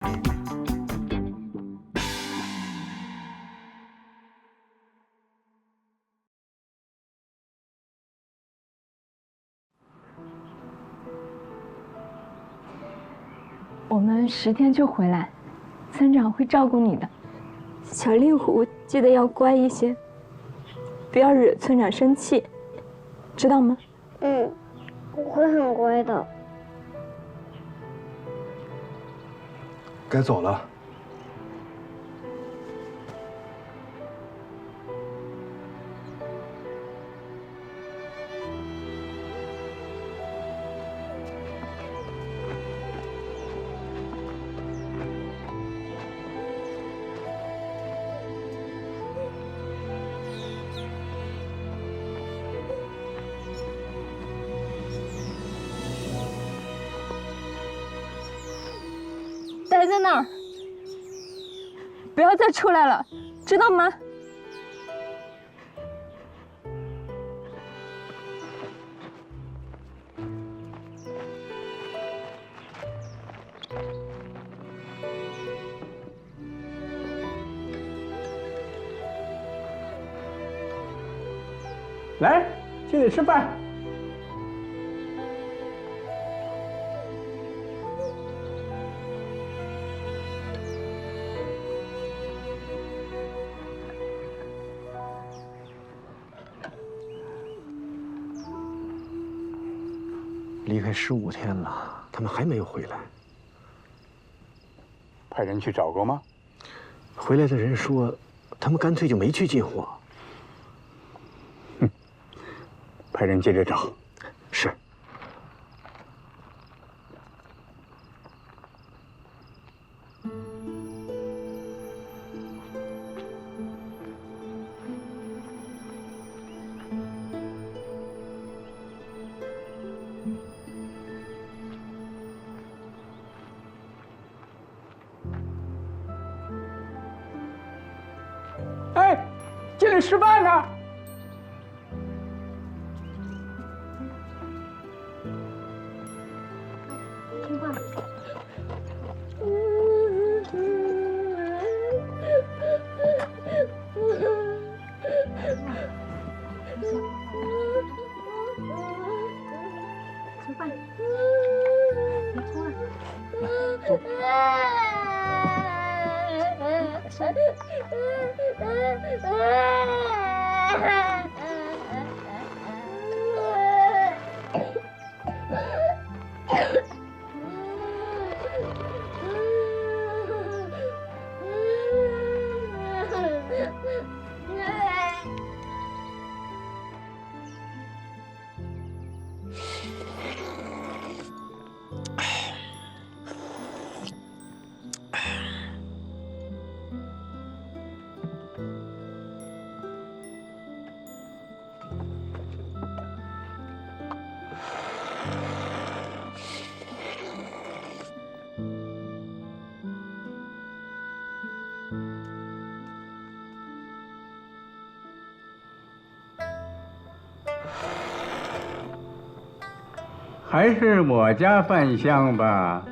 我们10天就回来，村长会照顾你的。小令狐记得要乖一些，不要惹村长生气，知道吗？嗯，我会很乖的。该走了。待在那儿，不要再出来了，知道吗？来，进来吃饭。离开15天了，他们还没有回来。派人去找过吗？回来的人说，他们干脆就没去进货。派人接着找。是。哎，进来吃饭呢。听话。吃饭。别哭了。还是我家饭香吧。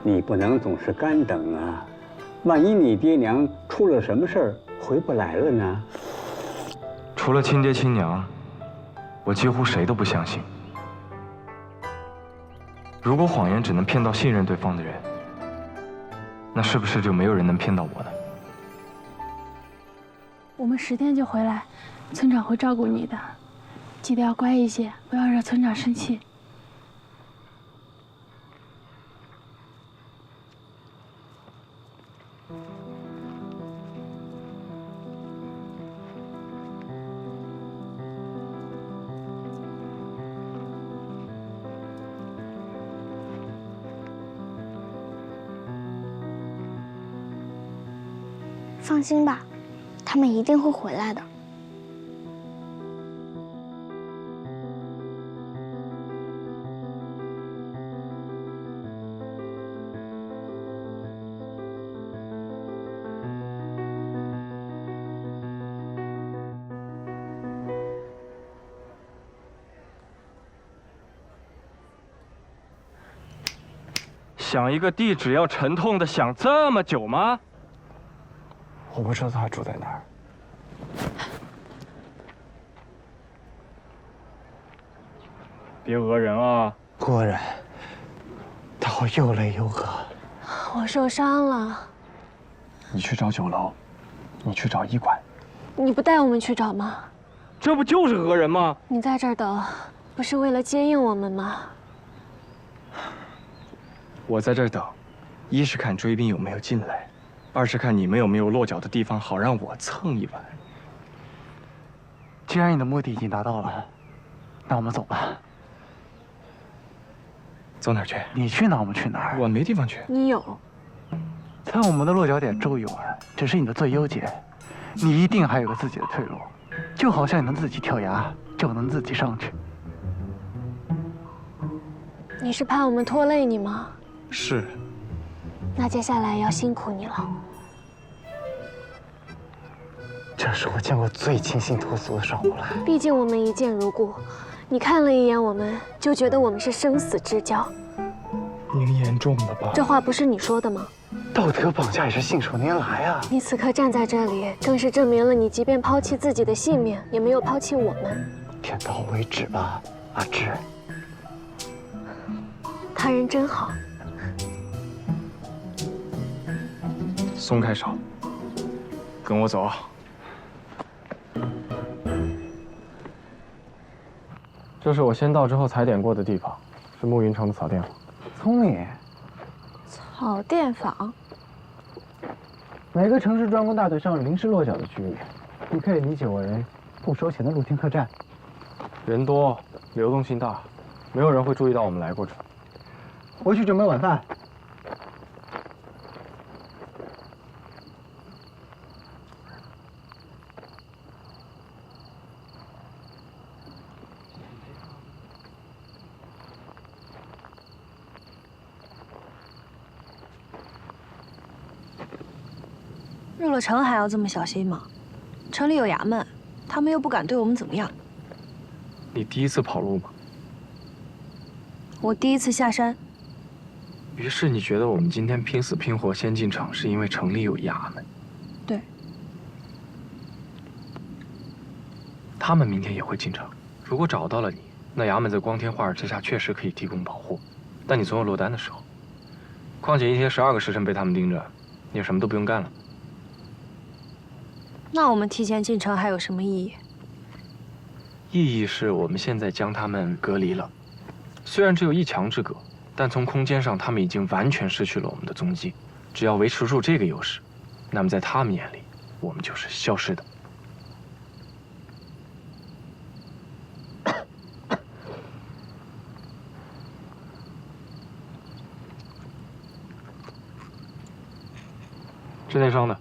你不能总是干等啊，万一你爹娘出了什么事儿回不来了呢？除了亲爹亲娘，我几乎谁都不相信。如果谎言只能骗到信任对方的人，那是不是就没有人能骗到我呢？我们10天就回来，村长会照顾你的，记得要乖一些，不要惹村长生气。放心吧，他们一定会回来的。想一个地址要沉痛的想这么久吗？我不知道他住在哪儿。别讹人啊！讹人，但我又累又饿。我受伤了，你去找酒楼，你去找医馆。你不带我们去找吗？这不就是讹人吗？你在这儿等，不是为了接应我们吗？我在这儿等，一是看追兵有没有进来，二是看你们有没有落脚的地方，好让我蹭一碗。既然你的目的已经达到了，那我们走吧。走哪儿去？你去哪儿，我们去哪儿。我没地方去。你有。在我们的落脚点周游只是你的最优解，你一定还有个自己的退路，就好像你能自己跳崖，就能自己上去。你是怕我们拖累你吗？是。那接下来要辛苦你了。这是我见过最清新脱俗的少母了。毕竟我们一见如故，你看了一眼我们，就觉得我们是生死之交。您严重了吧？这话不是你说的吗？道德绑架也是信手拈来啊！你此刻站在这里，更是证明了你即便抛弃自己的性命，也没有抛弃我们。点到为止吧，阿芝。他人真好。松开手，跟我走。这是我先到之后踩点过的地方，是暮云城的草甸坊。聪明。草甸坊。每个城市专供大队上临时落脚的区域，你可以理解为不收钱的露天客栈。人多，流动性大，没有人会注意到我们来过这。回去准备晚饭。入了城还要这么小心吗？城里有衙门，他们又不敢对我们怎么样。你第一次跑路吗？我第一次下山。于是你觉得我们今天拼死拼活先进城，是因为城里有衙门？对。他们明天也会进城，如果找到了你，那衙门在光天化日之下确实可以提供保护，但你总有落单的时候。况且一天12个时辰被他们盯着，你也什么都不用干了。那我们提前进城还有什么意义？意义是我们现在将他们隔离了，虽然只有1墙之隔，但从空间上他们已经完全失去了我们的踪迹。只要维持住这个优势，那么在他们眼里，我们就是消失的。治内伤的。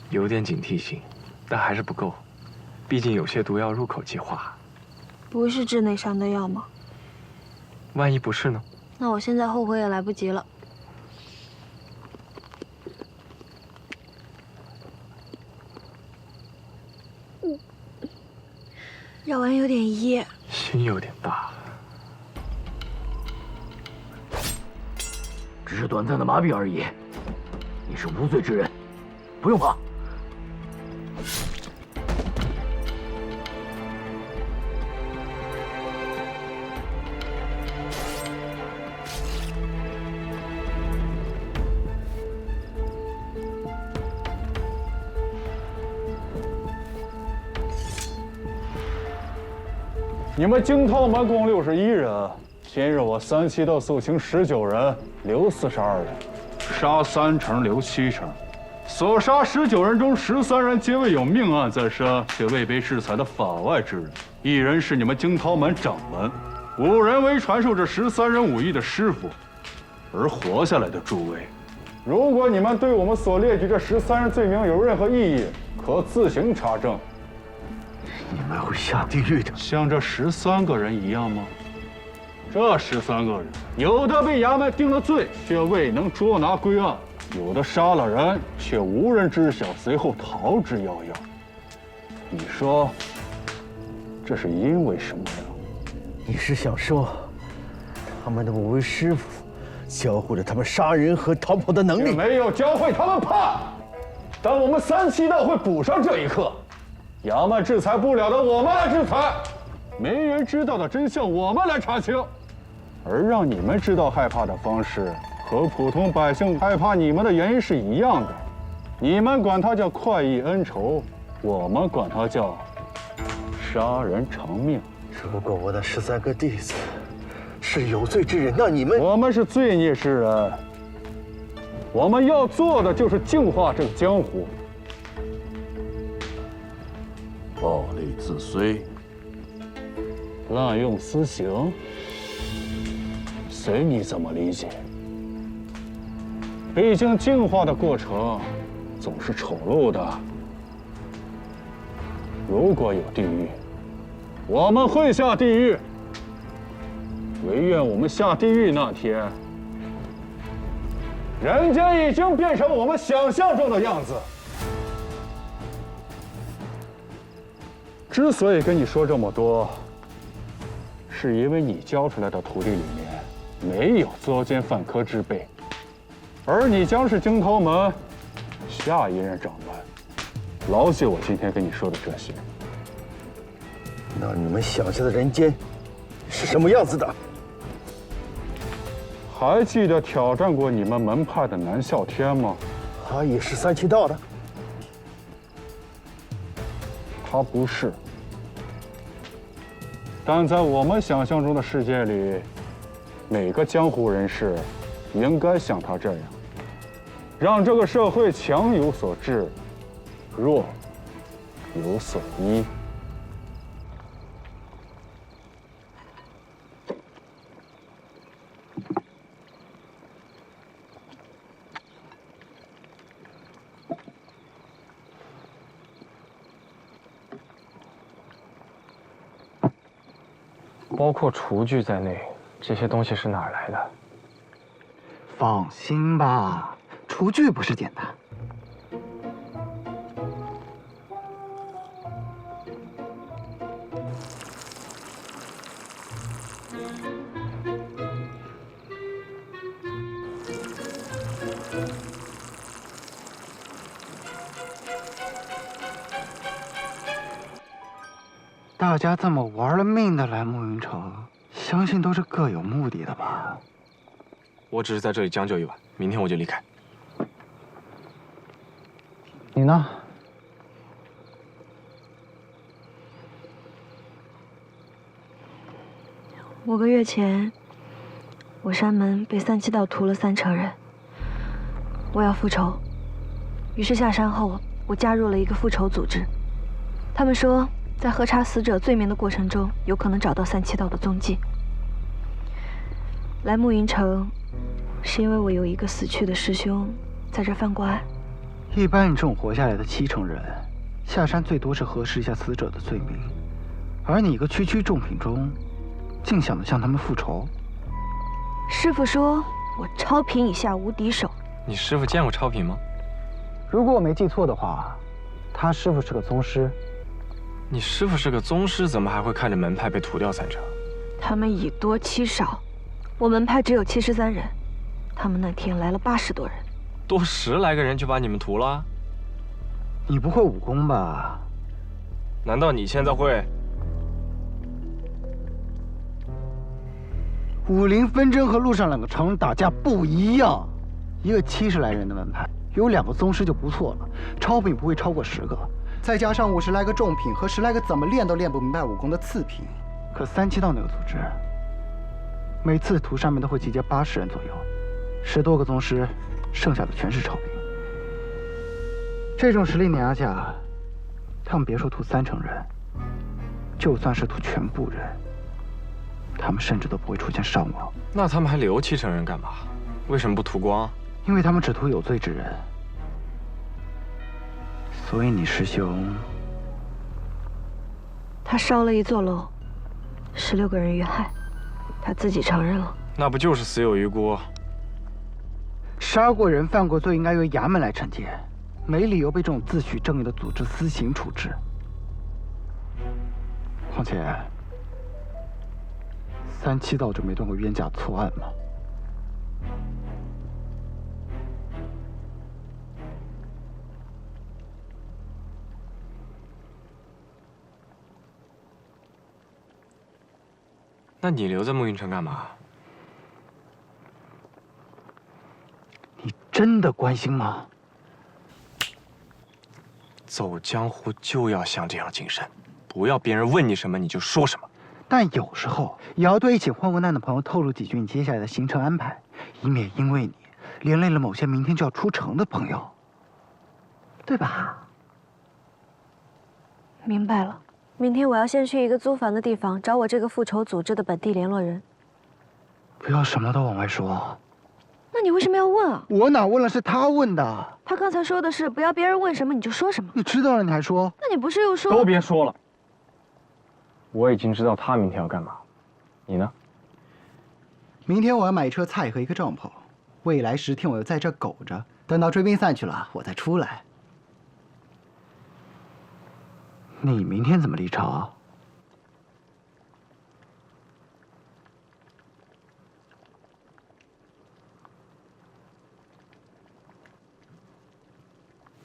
有点警惕性，但还是不够。毕竟有些毒药入口即化。不是治内伤的药吗？万一不是呢？那我现在后悔也来不及了。药丸有点噎，心有点大。只是短暂的麻痹而已。你是无罪之人，不用怕。你们惊涛门共61人，今日我3期都肃清19人，留42人，杀3成，留7成。所杀19人中13人皆为有命案在身，且未被制裁的法外之人，1人是你们惊涛门掌门，5人为传授这13人武艺的师傅。而活下来的诸位，如果你们对我们所列举这13人罪名有任何异议，可自行查证。你们会下地狱的，像这13个人一样吗？这13个人，有的被衙门定了罪，却未能捉拿归案；有的杀了人却无人知晓，随后逃之夭夭。你说，这是因为什么呀？你是想说，他们的五位师傅教会了他们杀人和逃跑的能力？没有教会他们怕。当我们三七道会补上这一刻，衙门制裁不了的我们来制裁，没人知道的真相我们来查清，而让你们知道害怕的方式和普通百姓害怕你们的原因是一样的。你们管它叫快意恩仇，我们管它叫杀人偿命。如果我的13个弟子是有罪之人，那你们……我们是罪孽之人。我们要做的就是净化这个江湖。暴力自摧，滥用私刑，随你怎么理解。毕竟净化的过程总是丑陋的。如果有地狱，我们会下地狱。唯愿我们下地狱那天，人间已经变成我们想象中的样子。之所以跟你说这么多，是因为你教出来的徒弟里面没有作奸犯科之辈，而你将是惊涛门下一任掌门。牢记我今天跟你说的这些。那你们想象的人间是什么样子的？还记得挑战过你们门派的南啸天吗？他也是三七道的。他不是，但在我们想象中的世界里，每个江湖人士应该像他这样，让这个社会强有所治，弱有所依。包括厨具在内，这些东西是哪儿来的？放心吧，厨具不是简单。大家这么玩了命的来慕云城，相信都是各有目的的吧？我只是在这里将就一晚，明天我就离开。你呢？5个月前，我山门被三七道屠了3成人，我要复仇。于是下山后，我加入了一个复仇组织。他们说，在核查死者罪名的过程中，有可能找到三七道的踪迹。来慕云城，是因为我有一个死去的师兄在这犯过案。一般你这种活下来的7成人，下山最多是核实一下死者的罪名，而你一个区区重品中，竟想着向他们复仇。师傅说我超品以下无敌手。你师傅见过超品吗？如果我没记错的话，他师傅是个宗师。你师傅是个宗师，怎么还会看着门派被屠掉3成？他们以多欺少，我门派只有73人，他们那天来了80多人，多10来个人就把你们屠了？你不会武功吧？难道你现在会？武林纷争和路上2个常人打架不一样，一个70来人的门派，有2个宗师就不错了，超品不会超过10个。再加上50来个重品和10来个怎么练都练不明白武功的次品，可三七道那个组织，每次屠山门都会集结80人左右，10多个宗师，剩下的全是超品。这种实力碾压下，他们别说屠3成人，就算是屠全部人，他们甚至都不会出现伤亡。那他们还留7成人干嘛？为什么不屠光？因为他们只屠有罪之人。所以你师兄，他烧了一座楼，16个人遇害，他自己承认了。那不就是死有余辜？杀过人、犯过罪，应该由衙门来惩戒，没理由被这种自诩正义的组织私刑处置。况且，37道就没断过冤假错案吗？那你留在沐云城干嘛？你真的关心吗？走江湖就要像这样谨慎，不要别人问你什么你就说什么。但有时候也要对一起患过难的朋友透露几句你接下来的行程安排，以免因为你连累了某些明天就要出城的朋友，对吧？明白了。明天我要先去一个租房的地方找我这个复仇组织的本地联络人。不要什么都往外说。那你为什么要问啊？我哪问了，是他问的。他刚才说的是不要别人问什么你就说什么。你知道了你还说？那你不是又说？都别说了，我已经知道他明天要干嘛。你呢？明天我要买一车菜和一个帐篷，未来10天我要在这苟着，等到追兵散去了，我再出来。你明天怎么离朝啊？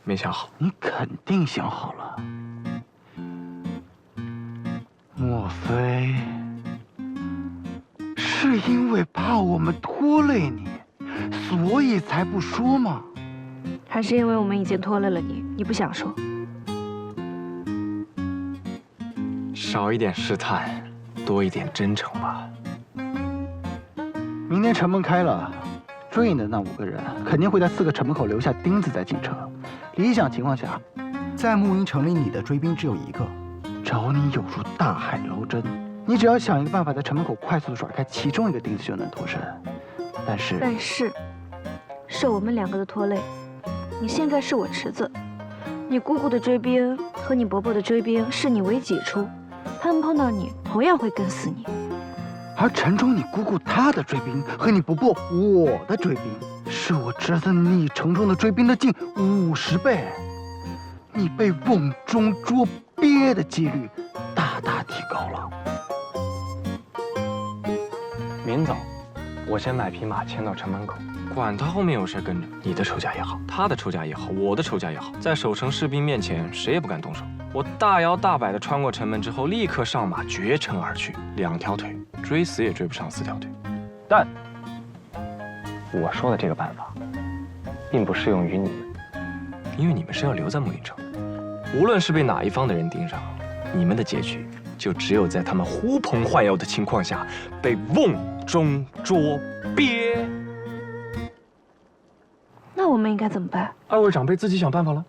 没想好。你肯定想好了。莫非是因为怕我们拖累你，所以才不说吗？还是因为我们已经拖累了你，你不想说？少一点试探，多一点真诚吧。明天城门开了，追你的那5个人肯定会在4个城门口留下钉子再进城。理想情况下，在沐云城里，你的追兵只有1个，找你有如大海捞针。你只要想一个办法，在城门口快速的甩开其中1个钉子就能脱身。但是，是我们2个的拖累。你现在是我侄子，你姑姑的追兵和你伯伯的追兵视你为己出。他们碰到你，同样会跟死你。而城中你姑姑她的追兵和你伯伯我的追兵，是我侄子你城中的追兵的近50倍。你被瓮中捉鳖的几率大大提高了。明早，我先买匹马牵到城门口，管他后面有谁跟着，你的仇家也好，他的仇家也好，我的仇家也好，在守城士兵面前，谁也不敢动手。我大摇大摆地穿过城门之后，立刻上马绝尘而去，2条腿追死也追不上4条腿。但我说的这个办法，并不适用于你们，因为你们是要留在沐云城。无论是被哪一方的人盯上，你们的结局就只有在他们呼朋唤友的情况下，被瓮中捉鳖。那我们应该怎么办？2位长辈自己想办法了。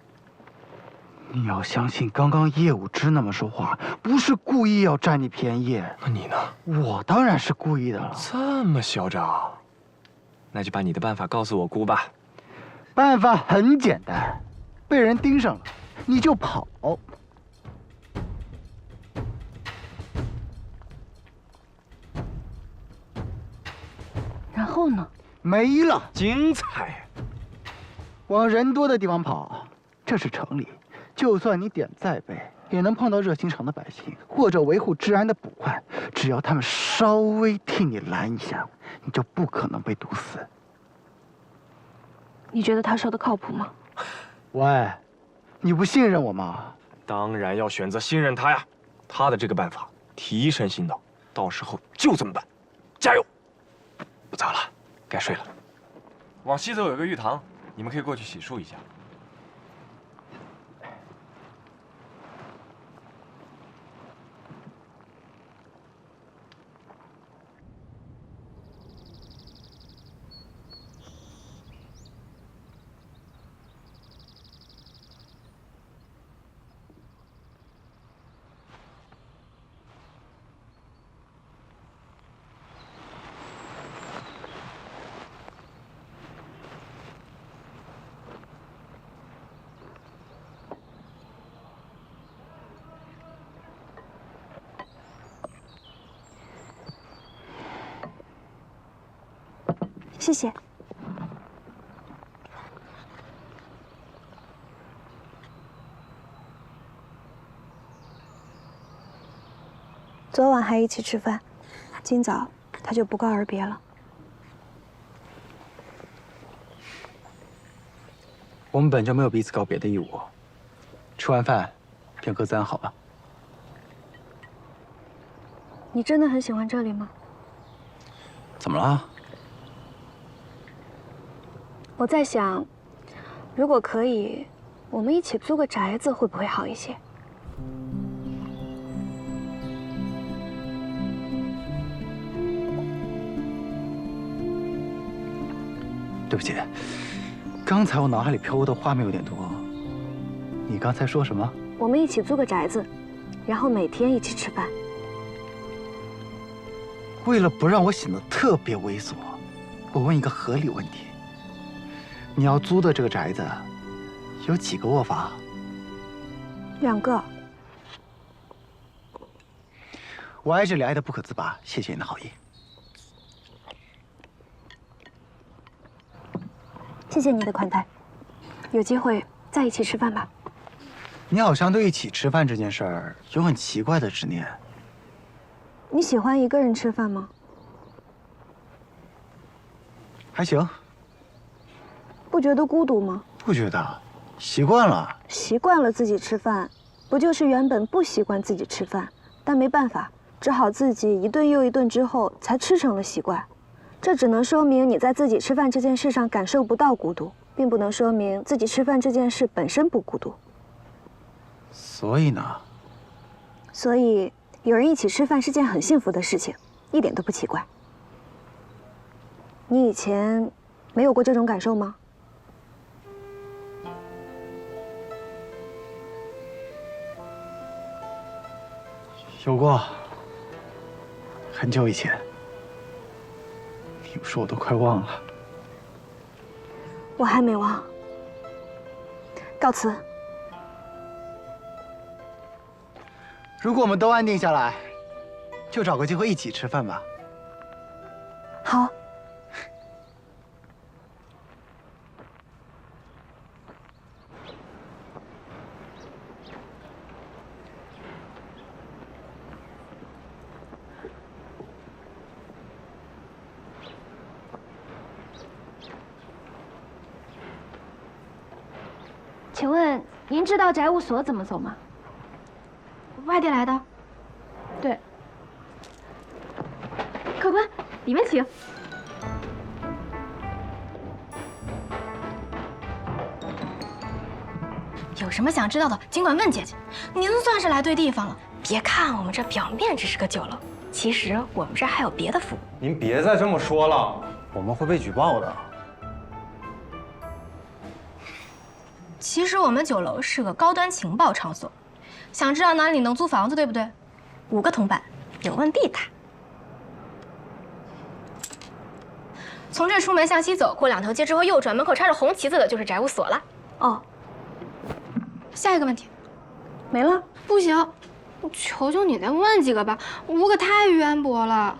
你要相信，刚刚叶武之那么说话，不是故意要占你便宜。那你呢？我当然是故意的了。这么嚣张，那就把你的办法告诉我姑吧。办法很简单，被人盯上了，你就跑。然后呢？没了。精彩。往人多的地方跑，这是城里。就算你点再背，也能碰到热心肠的百姓，或者维护治安的捕快。只要他们稍微替你拦一下，你就不可能被毒死。你觉得他说的靠谱吗？喂，你不信任我吗？当然要选择信任他呀。他的这个办法提神醒脑，到时候就这么办。加油！不早了，该睡了。往西走有个浴堂，你们可以过去洗漱一下。谢谢。昨晚还一起吃饭，今早他就不告而别了。我们本就没有彼此告别的义务。吃完饭，便各自安好吧。你真的很喜欢这里吗？怎么了？我在想，如果可以，我们一起租个宅子会不会好一些？对不起，刚才我脑海里飘过的画面有点多。你刚才说什么？我们一起租个宅子，然后每天一起吃饭。为了不让我显得特别猥琐，我问一个合理问题：你要租的这个宅子有几个卧房？2个。我爱这里爱得不可自拔，谢谢你的好意。谢谢你的款待，有机会再一起吃饭吧。你好像对一起吃饭这件事儿有很奇怪的执念。你喜欢一个人吃饭吗？还行。不觉得孤独吗？不觉得，习惯了。习惯了自己吃饭，不就是原本不习惯自己吃饭，但没办法，只好自己一顿又一顿之后才吃成了习惯。这只能说明你在自己吃饭这件事上感受不到孤独，并不能说明自己吃饭这件事本身不孤独。所以呢？所以有人一起吃饭是件很幸福的事情，一点都不奇怪。你以前没有过这种感受吗？有过，很久以前。有时我都快忘了。我还没忘。告辞。如果我们都安定下来，就找个机会一起吃饭吧。好。请问您知道宅务所怎么走吗？外地来的。对。客官，里面请。有什么想知道的，尽管问姐姐。您算是来对地方了。别看我们这表面只是个酒楼，其实我们这还有别的服务。您别再这么说了，我们会被举报的。其实我们酒楼是个高端情报场所，想知道哪里能租房子，对不对？5个铜板，有问必答。从这出门向西走，过2条街之后右转，门口插着红旗子的就是宅务所了。哦。下一个问题，没了？不行，求求你再问几个吧，5个太渊博了。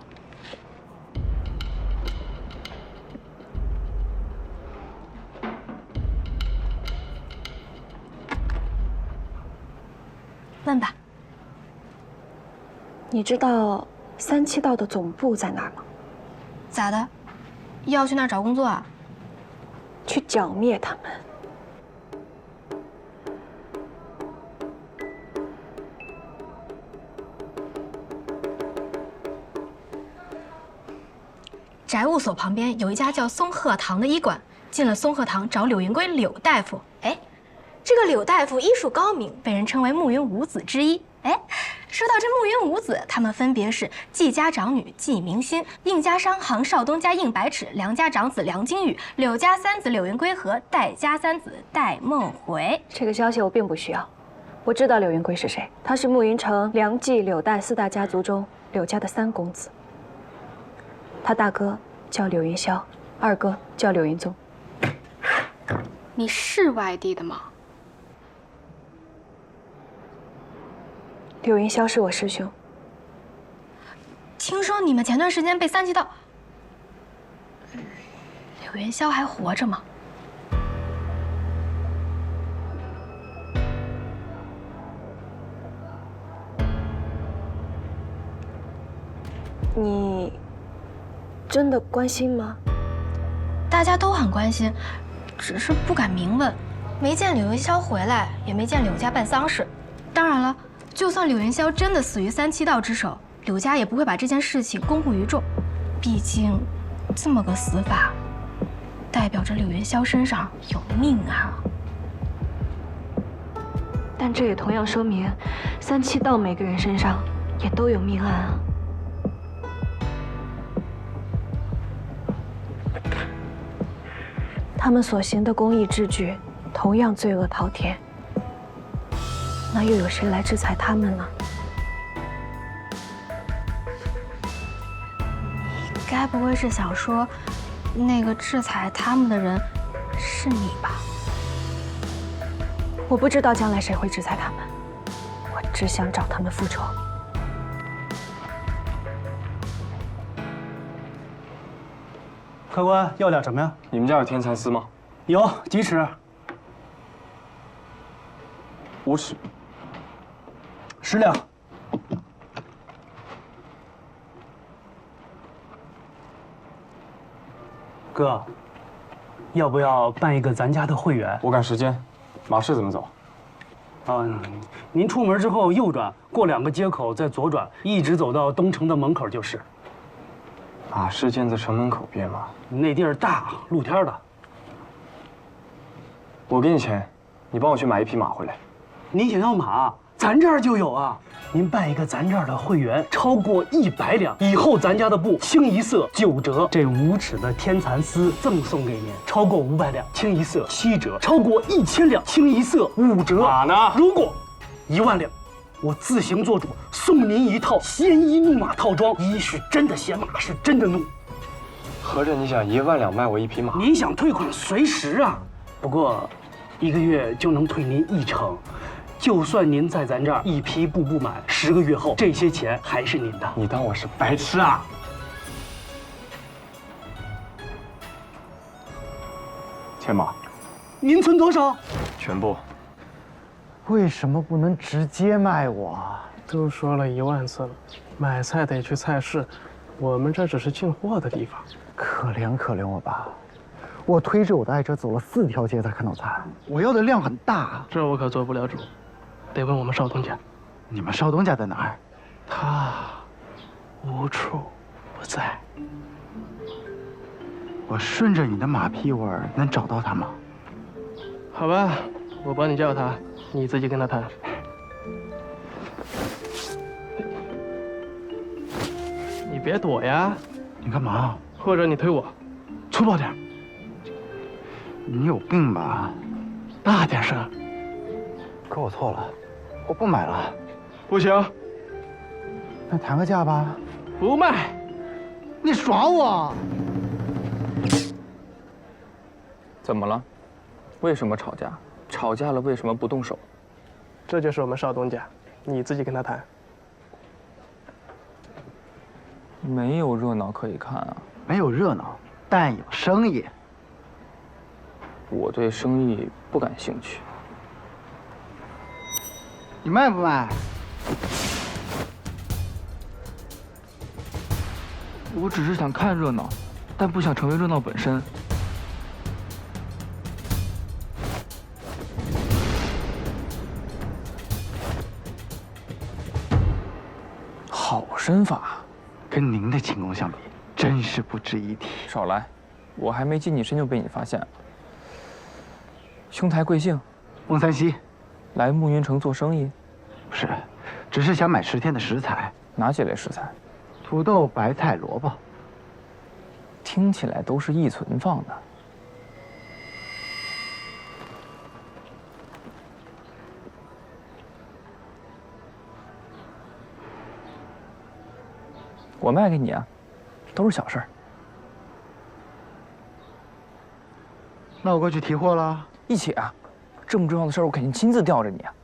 问吧。你知道37道的总部在哪儿吗？咋的？要去那儿找工作啊？去剿灭他们。宅务所旁边有一家叫松鹤堂的医馆，进了松鹤堂找柳云归柳大夫。哎。这个柳大夫医术高明，被人称为暮云5子之一。哎，说到这暮云5子，他们分别是季家长女季明心、应家商杭少东家应百尺、梁家长子梁金宇、柳家3子柳云归和戴家3子戴梦回。这个消息我并不需要，我知道柳云归是谁，他是暮云城梁季柳戴4大家族中柳家的3公子。他大哥叫柳云霄，二哥叫柳云宗。你是外地的吗？柳云霄是我师兄。听说你们前段时间被3级盗，柳云霄还活着吗？你真的关心吗？大家都很关心，只是不敢明问。没见柳云霄回来，也没见柳家办丧事。当然了，就算柳云霄真的死于三七道之手，柳家也不会把这件事情公布于众。毕竟，这么个死法，代表着柳云霄身上有命啊。但这也同样说明，三七道每个人身上也都有命案啊。他们所行的公益之举，同样罪恶滔天。那又有谁来制裁他们呢？你该不会是想说，那个制裁他们的人是你吧？我不知道将来谁会制裁他们，我只想找他们复仇。客官要点什么呀？你们家有天蚕丝吗？有几尺？5尺。10两。哥，要不要办一个咱家的会员？我赶时间，马市怎么走？您出门之后右转，过2个街口，再左转，一直走到东城的门口就是。马市建在城门口边吗？那地儿大，露天的。我给你钱，你帮我去买1匹马回来。您想要马，咱这儿就有啊。您办一个咱这儿的会员，超过100两，以后咱家的布清一色9折，这5尺的天蚕丝赠送给您；超过500两，清一色7折；超过1000两，清一色5折。马呢？如果1万两，我自行做主，送您一套鲜衣怒马套装，一是真的鲜，马是真的怒。合着你想1万两卖我1匹马？您想退款随时啊，不过1个月就能退您1成。就算您在咱这儿一匹布不买，10个月后这些钱还是您的。你当我是白痴啊？钱马，您存多少？全部。为什么不能直接卖我？都说了1万次了，买菜得去菜市，我们这只是进货的地方。可怜可怜我吧，我推着我的爱车走了4条街才看到菜，我要的量很大。这我可做不了主，得问我们少东家。你们少东家在哪儿？他无处不在。我顺着你的马屁味儿能找到他吗？好吧，我帮你叫他，你自己跟他谈。你别躲呀！你干嘛？或者你推我，粗暴点。你有病吧？大点声。可我错了，我不买了。不行。那谈个价吧。不卖。你耍我？怎么了？为什么吵架？吵架了为什么不动手？这就是我们少东家，你自己跟他谈。没有热闹可以看啊。没有热闹，但有生意。我对生意不感兴趣。你卖不卖？我只是想看热闹，但不想成为热闹本身。好身法，跟您的轻功相比，真是不值一提。少来，我还没近你身就被你发现了。兄台贵姓？孟三溪。来暮云城做生意？不是，只是想买10天的食材。哪几类食材？土豆、白菜、萝卜。听起来都是易存放的。我卖给你啊，都是小事儿。那我过去提货了。一起啊，这么重要的事儿，我肯定亲自吊着你啊。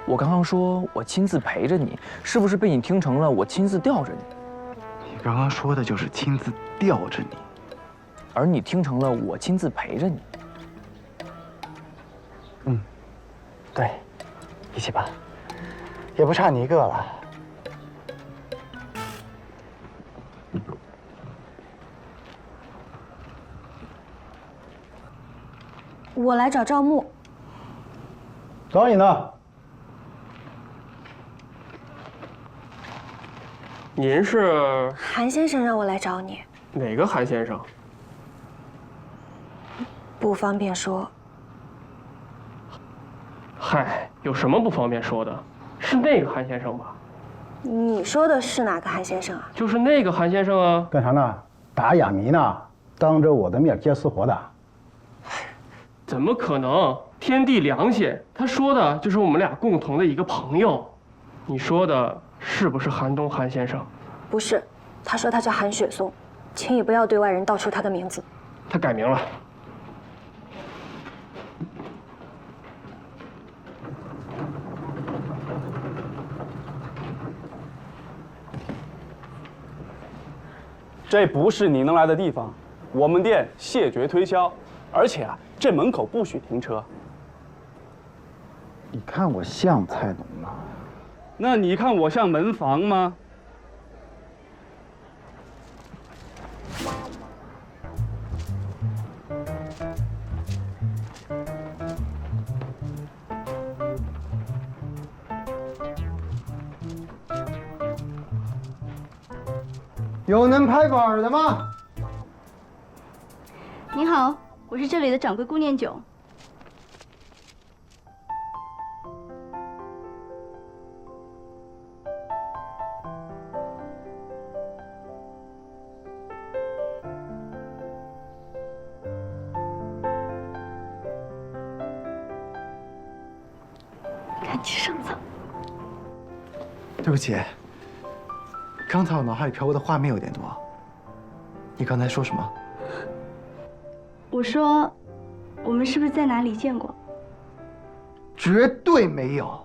我刚刚说我亲自陪着你，是不是被你听成了我亲自吊着你？你刚刚说的就是亲自吊着你，而你听成了我亲自陪着你。对，一起吧。也不差你一个了。我来找赵牧。找你呢。您是韩先生让我来找你，哪个韩先生？不方便说。嗨，有什么不方便说的？是那个韩先生吧？你说的是哪个韩先生啊？就是那个韩先生啊。干啥呢？打哑谜呢？当着我的面接私活的？怎么可能？天地良心，他说的就是我们俩共同的一个朋友。你说的是不是韩东韩先生？不是，他说他叫韩雪松，请你不要对外人道出他的名字。他改名了。这不是你能来的地方，我们店谢绝推销，而且啊，这门口不许停车。你看我像菜农吗？那你看我像门房吗？有能拍板的吗？您好，我是这里的掌柜顾念九。赶紧上场。对不起，刚才我脑海里飘过的画面有点多。你刚才说什么？我说，我们是不是在哪里见过？绝对没有。